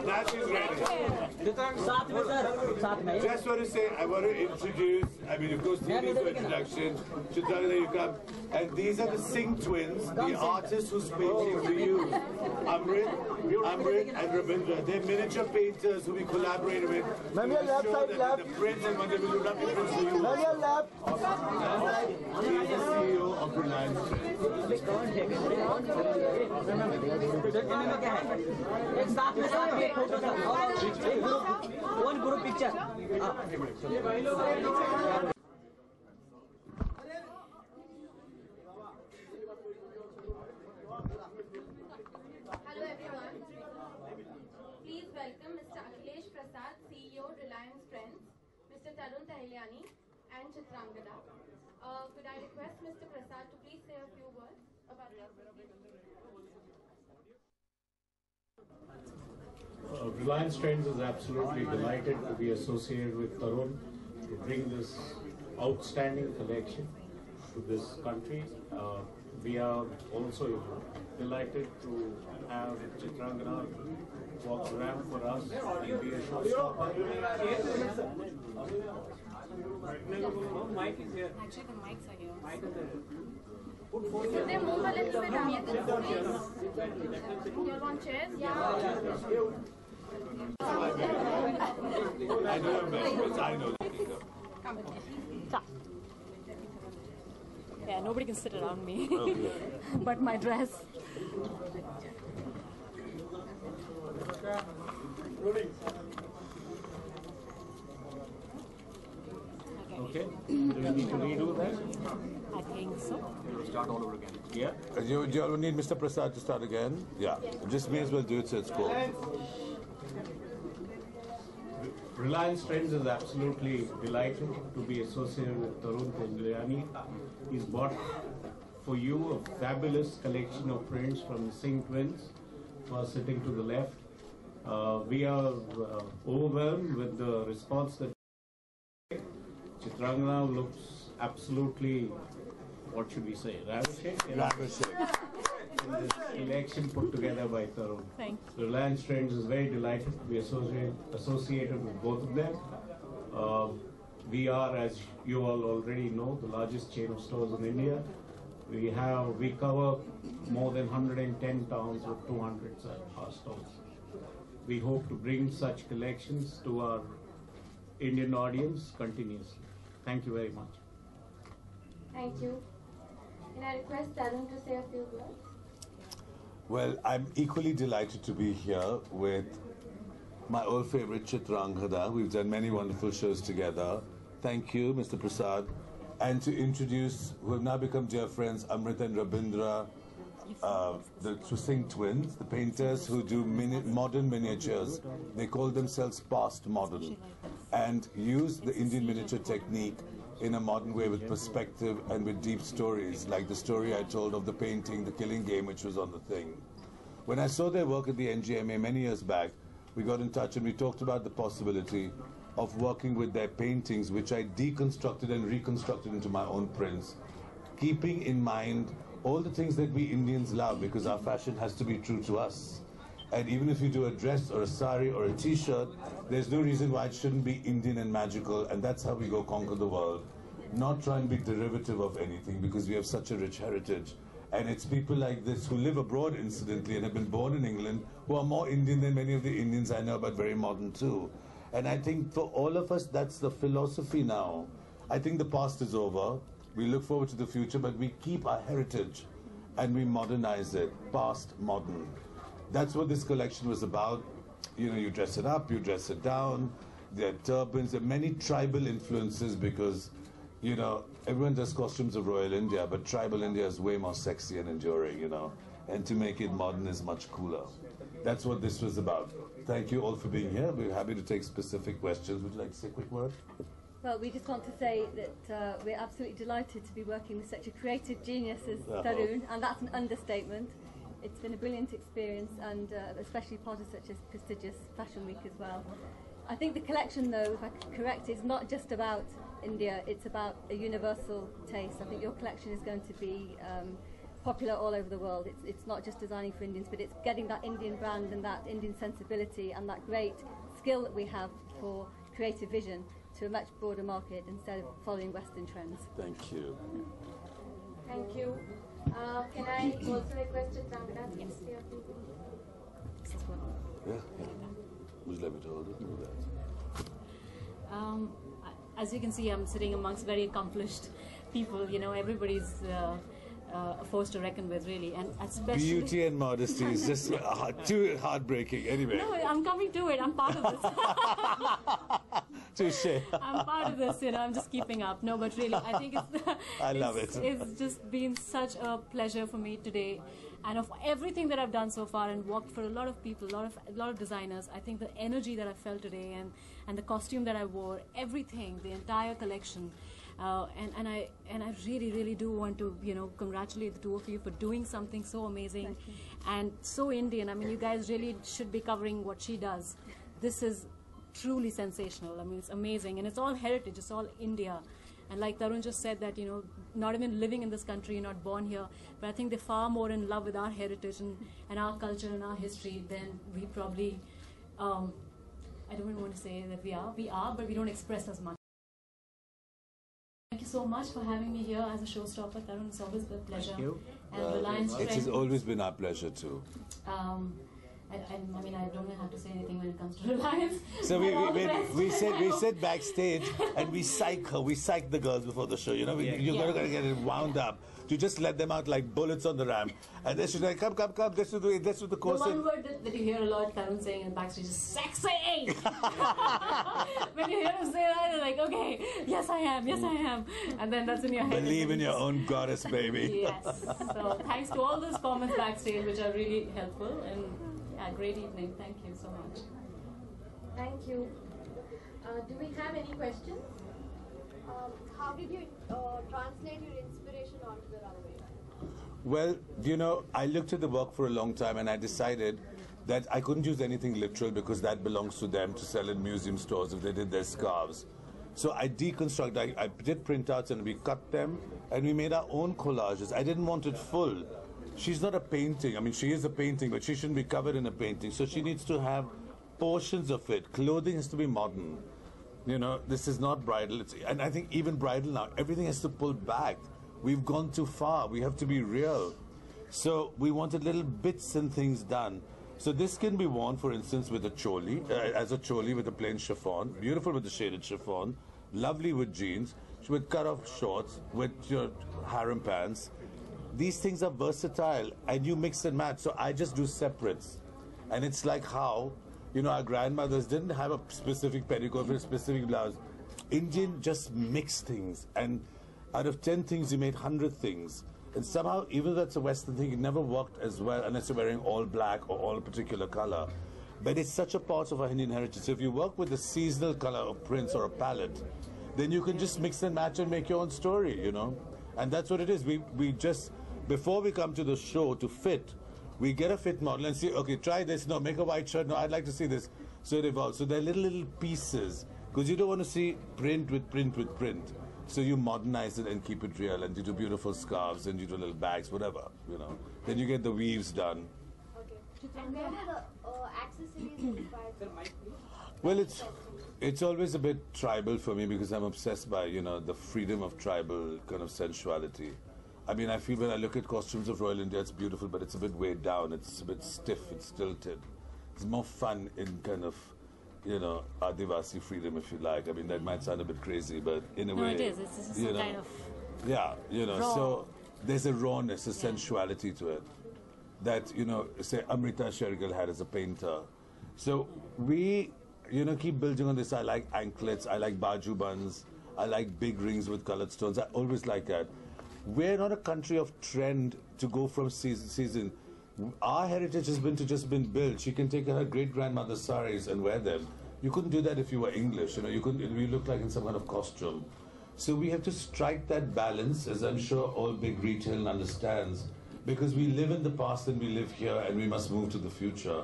Now she's ready. Just want to say, I want to introduce, of course, the introduction. Chitrangana, you come. And these are the Singh twins, the artists whose paintings we use. Amrit and Rabindra. They're miniature painters who we collaborated with. Ma'am, your left side left. The prints and what they will do, not difference to you. Ma'am, your left. He is the CEO of Reliance Trends. One group picture. Hello everyone. Please welcome Mr. Akhilesh Prasad, CEO Reliance Trends, Mr. Tarun Tahiliani and Chitrangana. Could I request Mr. Prasad to please say a few words about this? Reliance Trends is absolutely delighted to be associated with Tarun to bring this outstanding collection to this country. We are also delighted to have Chitrangana walk around for us and be a showstopper. Mic is here. Actually, the mics are here. Could they move a little bit out? You're on chairs? Yeah. I know your measurements, I know that. Yeah, nobody can sit around me. Okay. But my dress. Okay. Do we need to redo that? I think so. Start all over again. Yeah. Do you need Mr. Prasad to start again? Yeah. Just may as well do it so it's cool. Reliance Trends is absolutely delighted to be associated with Tarun Tahiliani. He's bought for you a fabulous collection of prints from the Singh twins who are sitting to the left. We are overwhelmed with the response that Chitrangana looks absolutely, what should we say, ravishing? Ravishing. In this collection put together by Tarun. Thanks. Reliance Trends is very delighted to be associated with both of them. We are, as you all already know, the largest chain of stores in India. We cover more than 110 towns with 200 stores. We hope to bring such collections to our Indian audience continuously. Thank you very much. Thank you. Can I request Tarun to say a few words? Well, I'm equally delighted to be here with my old favorite Chitrangana. We've done many wonderful shows together. Thank you, Mr. Prasad. And to introduce, who have now become dear friends, Amrit and Rabindra, the Singh twins, the painters who do modern miniatures. They call themselves past modern and use the Indian miniature technique in a modern way with perspective and with deep stories, like the story I told of the painting, The Killing Game, which was on the thing. When I saw their work at the NGMA many years back, we got in touch and we talked about the possibility of working with their paintings, which I deconstructed and reconstructed into my own prints, keeping in mind all the things that we Indians love, because our fashion has to be true to us. And even if you do a dress or a sari or a t-shirt, there's no reason why it shouldn't be Indian and magical, and that's how we go conquer the world. Not try and be derivative of anything, because we have such a rich heritage. And it's people like this who live abroad, incidentally, and have been born in England, who are more Indian than many of the Indians I know, but very modern too. And I think for all of us, that's the philosophy now. I think the past is over. We look forward to the future, but we keep our heritage and we modernize it, past, modern. That's what this collection was about. You know, you dress it up, you dress it down. There are turbans, there are many tribal influences because, you know, everyone does costumes of Royal India, but tribal India is way more sexy and enduring, you know. And to make it modern is much cooler. That's what this was about. Thank you all for being here. We're happy to take specific questions. Would you like to say a quick word? Well, we just want to say that we're absolutely delighted to be working with such a creative genius as Tarun, and that's an understatement. It's been a brilliant experience, and especially part of such a prestigious fashion week as well. I think the collection, though, if I could correct, is not just about India, it's about a universal taste. I think your collection is going to be popular all over the world. It's not just designing for Indians, but it's getting that Indian brand and that Indian sensibility and that great skill that we have for creative vision to a much broader market instead of following Western trends. Thank you. Thank you. Can I also request Chitrangada to stay up? Yeah. Would you like me to hold it? No, that. As you can see, I'm sitting amongst very accomplished people. You know, everybody's a force to reckon with, really, and especially Beauty and modesty is just too heartbreaking. Anyway. No, I'm coming to it. I'm part of this. Touché. I'm part of this, you know, I'm just keeping up. No, but really, I think I love it. It's just been such a pleasure for me today. And of everything that I've done so far and worked for a lot of people, a lot of designers, I think the energy that I felt today and the costume that I wore, everything, the entire collection, and I really, really do want to, you know, congratulate the two of you for doing something so amazing and so Indian. I mean, you guys really should be covering what she does. This is truly sensational. I mean, it's amazing, and it's all heritage. It's all India. And like Tarun just said that, you know, not even living in this country, you're not born here, but I think they're far more in love with our heritage and our culture and our history than we probably, I don't even want to say that we are, but we don't express as much. Thank you so much for having me here as a showstopper, Tarun. It's always been a pleasure. Thank you. And Reliance It has Trend, always been our pleasure too. I mean, I don't have to say anything when it comes to Reliance. So And all the rest. we sit backstage and we psych the girls before the show. You know, you gotta get it wound up. You just let them out like bullets on the ramp, and then she's like, come, this is the course. The one word that you hear a lot Tarun saying in the backstage is sexy. When you hear him say that, you're like, okay, yes I am, and then that's in your head. Believe in your own goddess, baby. Yes. So thanks to all those comments backstage, which are really helpful, and yeah, great evening. Thank you so much. Thank you. Do we have any questions? How did you translate your inspiration onto the runway? Well, you know, I looked at the work for a long time and I decided that I couldn't use anything literal because that belongs to them to sell in museum stores if they did their scarves. So I deconstructed, I did printouts and we cut them and we made our own collages. I didn't want it full. She's not a painting. I mean, she is a painting, but she shouldn't be covered in a painting. So she needs to have portions of it. Clothing has to be modern. You know, this is not bridal. And I think even bridal now, everything has to pull back. We've gone too far. We have to be real. So we wanted little bits and things done. So this can be worn, for instance, with a choli, as a choli with a plain chiffon, beautiful with the shaded chiffon, lovely with jeans, with cut-off shorts, with your harem pants. These things are versatile, and you mix and match. So I just do separates. And it's like how, you know, our grandmothers didn't have a specific petticoat for a specific blouse. Indian just mixed things, and out of 10 things, you made 100 things. And somehow, even though that's a Western thing, it never worked as well unless you're wearing all black or all a particular color. But it's such a part of our Indian heritage. So if you work with a seasonal color of prints or a palette, then you can just mix and match and make your own story, you know? And that's what it is. We just, before we come to the show to fit, we get a fit model and say, okay, try this. No, make a white shirt. No, I'd like to see this. So it evolves. So they're little pieces, because you don't want to see print with print with print. So you modernize it and keep it real, and you do beautiful scarves and you do little bags, whatever, you know. Then you get the weaves done. Okay. And where were the accessories inspired from? Well, it's always a bit tribal for me because I'm obsessed by, you know, the freedom of tribal kind of sensuality. I mean, I feel when I look at costumes of Royal India, it's beautiful, but it's a bit weighed down. It's a bit stiff, it's tilted. It's more fun in kind of, you know, Adivasi freedom, if you like. I mean, that might sound a bit crazy, but in a way... No, it is. It's just you some know, kind of... Yeah, you know, raw. so there's a rawness, a sensuality to it that, you know, say Amrita Shergill had as a painter. So we, you know, keep building on this. I like anklets, I like baju buns, I like big rings with colored stones. I always like that. We're not a country of trend to go from season to season. Our heritage has been to just been built. She can take her great-grandmother's saris and wear them. You couldn't do that if you were English, you know, you couldn't, we look like in some kind of costume. So we have to strike that balance, as I'm sure all big retail understands, because we live in the past and we live here and we must move to the future.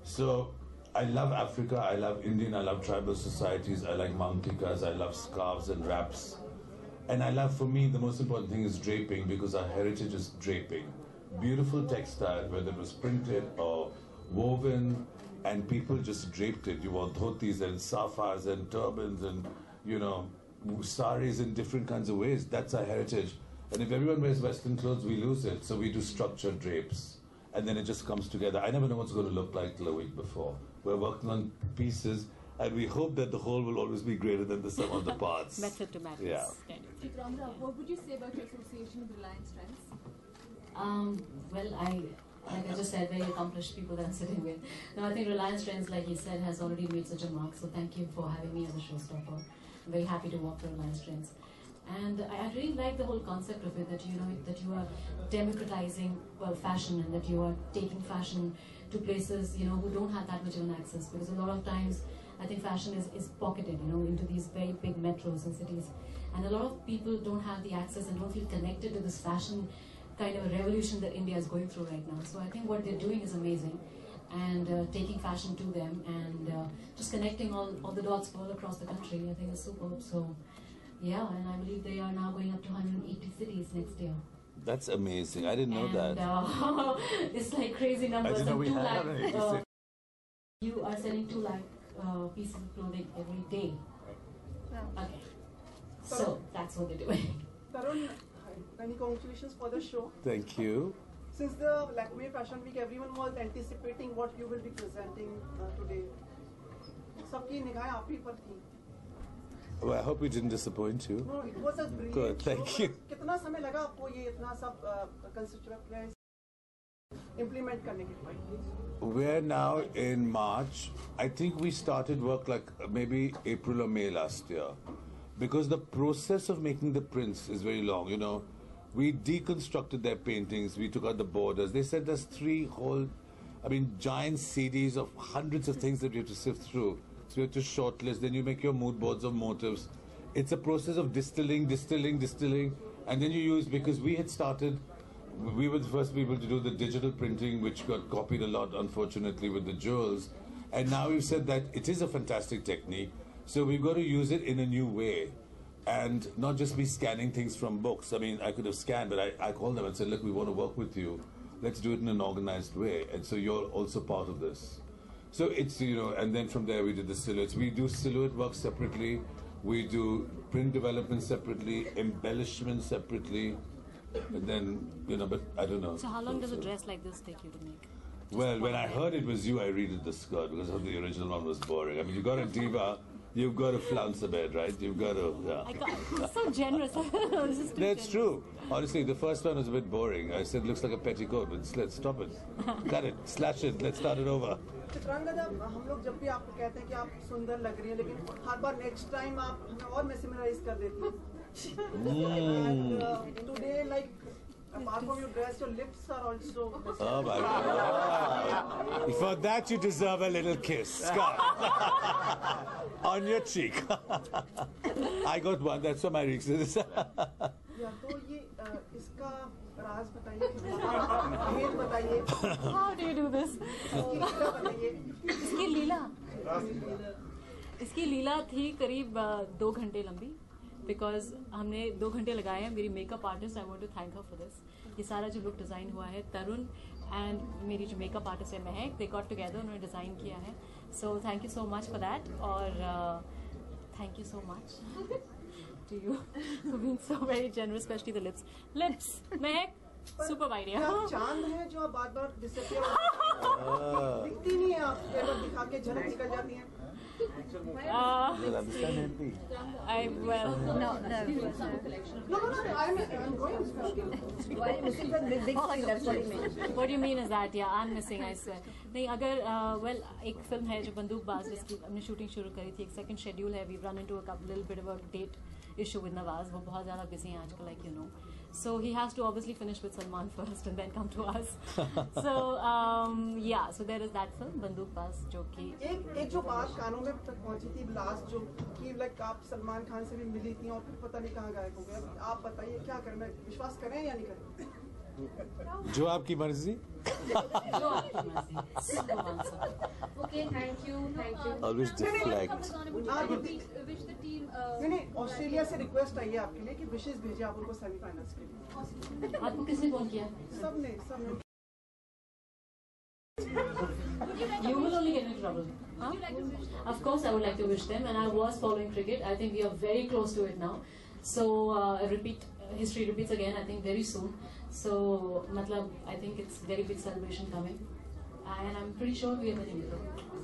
So I love Africa, I love Indian, I love tribal societies, I like mountikas, I love scarves and wraps. And I love, for me, the most important thing is draping, because our heritage is draping. beautiful textile, whether it was printed or woven, and people just draped it. You wore dhotis and safas and turbans and, you know, saris in different kinds of ways. That's our heritage. And if everyone wears Western clothes, we lose it. So we do structured drapes. And then it just comes together. I never know what's going to look like till a week before. We're working on pieces, and we hope that the whole will always be greater than the sum of the parts. Method to madness. Yeah. Chitrangada, what would you say about your association with Reliance Trends? Well, like I just said, very accomplished people that I'm sitting with. Now, I think Reliance Trends, like you said, has already made such a mark. So thank you for having me as a showstopper. I'm very happy to work for Reliance Trends. And I really like the whole concept of it, that that you are democratizing fashion, and that you are taking fashion to places who don't have that much of an access. Because a lot of times, I think fashion is pocketed, into these very big metros and cities, and a lot of people don't have the access and don't feel connected to this fashion kind of a revolution that India is going through right now. So I think what they're doing is amazing, and taking fashion to them, and just connecting all the dots all across the country. I think is superb. So. Yeah, and I believe they are now going up to 180 cities next year. That's amazing. I didn't know that. It's like crazy numbers. I didn't know we had 180 cities. You are selling 2 lakh pieces of clothing every day. Wow. Okay. So that's what they're doing. Tarun, many congratulations for the show. Thank you. Since the Lakme Fashion Week, everyone was anticipating what you will be presenting today. सबकी निगाहें आप ही पर थी. Well, I hope we didn't disappoint you. No, it was a brilliant Good, thank show. you. कितना समय लगा आपको ये इतना सब conceptualize implement करने के लिए? We're now in March. I think we started work like maybe April or May last year, because the process of making the prints is very long. We deconstructed their paintings. We took out the borders. They said there's 3 whole, giant CDs of hundreds of things that we have to sift through. So you have to shortlist, then you make your mood boards of motifs. It's a process of distilling, and then you use, because we had started, we were the first people to do the digital printing, which got copied a lot, unfortunately, with the jewels. And now we've said that it is a fantastic technique, so we've got to use it in a new way, and not just be scanning things from books. I could have scanned, but I called them and said, look, we want to work with you. Let's do it in an organized way, and so you're also part of this. So it's, and then from there we did the silhouettes. We do silhouette work separately. We do print development separately, embellishment separately, and then, but I don't know. So how long does a dress like this take you to make? Well, when I heard it was you, I redid the skirt, because the original one was boring. You got a diva, you've got to flounce a bit, right? You've got to, You're so generous. This is too That's true. Honestly, the first one was a bit boring. I said, looks like a petticoat, but let's stop it. Cut it, slash it, let's start it over. Chitrangada, हम लोग जब भी आपको कहते हैं कि आप सुंदर लग रही हैं, लेकिन हर बार नेक्स्ट टाइम आप हमें और mesmerize कर देती हैं. And today, like, apart from your dress, your lips are also. Oh my God! For that you deserve a little kiss, on your cheek. I got one. That's what my Rix is. या तो ये इसका राज बताइए, भेद बताइए. How do you do this? इसकी लीला बताइए. इसकी लीला थी करीब 2 घंटे लंबी, बिकॉज हमने 2 घंटे लगाए हैं. मेरी makeup artist, I want to thank her for this. ये सारा जो लुक डिज़ाइन हुआ है, तरुण एंड मेरी जो मेकअप आर्टिस्ट है महक, दे गॉट टुगेदर, उन्होंने डिज़ाइन किया है. So thank you so much for that, और thank you so much to you for being so very generous, especially the lips. Mahek, superb idea. आप चांद हैं जो आप बार-बार disappear दिखती नहीं है, आप पेपर दिखा के झलक निकल जाती हैं. No. I'm going. What you mean is that, yeah, I'm missing, I swear. नहीं, अगर well, एक फिल्म है जो बंदूकबाज, जिसकी हमने शूटिंग शुरू करी थी, एक सेकंड शेड्यूल है. We've run into a little bit of a date issue with Nawaz. वो बहुत ज़्यादा busy हैं आजकल, like you know. So he has to obviously finish with Salman first and then come to us. So yeah, so there is that film बंदूकबाज, जो कि एक जो बात कानों में तक पहुंची थी लास्ट, जो कि लाइक आप सलमान खान से भी मिली थी और फिर पता नहीं कहाँ गायब हो गया. आप बताइए क्या करें, मैं विश्वास करें या नहीं करें? जो आपकी मर्जी. Okay, thank you. Always deflect. Wish the team. नहीं ऑस्ट्रेलिया से रिक्वेस्ट आई है आपके लिए कि विशेष भेजिए आप उनको सेमीफाइनल्स के लिए. आपको किसने फोन किया? सबने. You will only get into trouble. Huh? Of course, I would like to wish them, and I was following cricket. I think we are very close to it now. So, history repeats again. I think very soon. So, I think it's very big celebration coming, and I'm pretty sure we are winning it.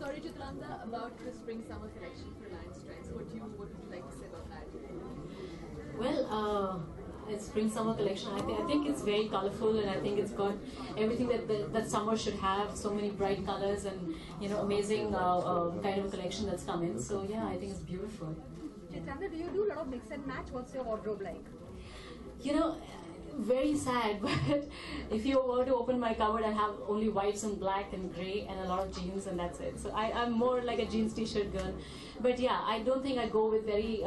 Sorry, Chitrangada, about the spring-summer collection for Reliance Trends. What would you like to say about that? Well, it's spring-summer collection. I think it's very colorful, and I think it's got everything that summer should have. So many bright colors, and amazing kind of collection that's come in. So yeah, I think it's beautiful. Chitrangada, do you do a lot of mix and match? What's your wardrobe like? Very sad, but if you were to open my cupboard, I have only whites and black and grey and a lot of jeans, and that's it. So I'm more like a jeans t-shirt girl. But yeah, I don't think I go with very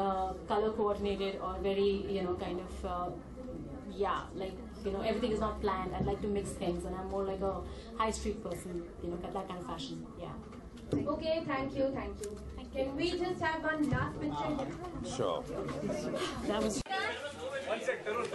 color coordinated or very, everything is not planned. I like to mix things, and I'm more like a high street person, that kind of fashion. Yeah. Okay, thank you. Can we just have one last picture? Sure. That was. One sec, Tarun.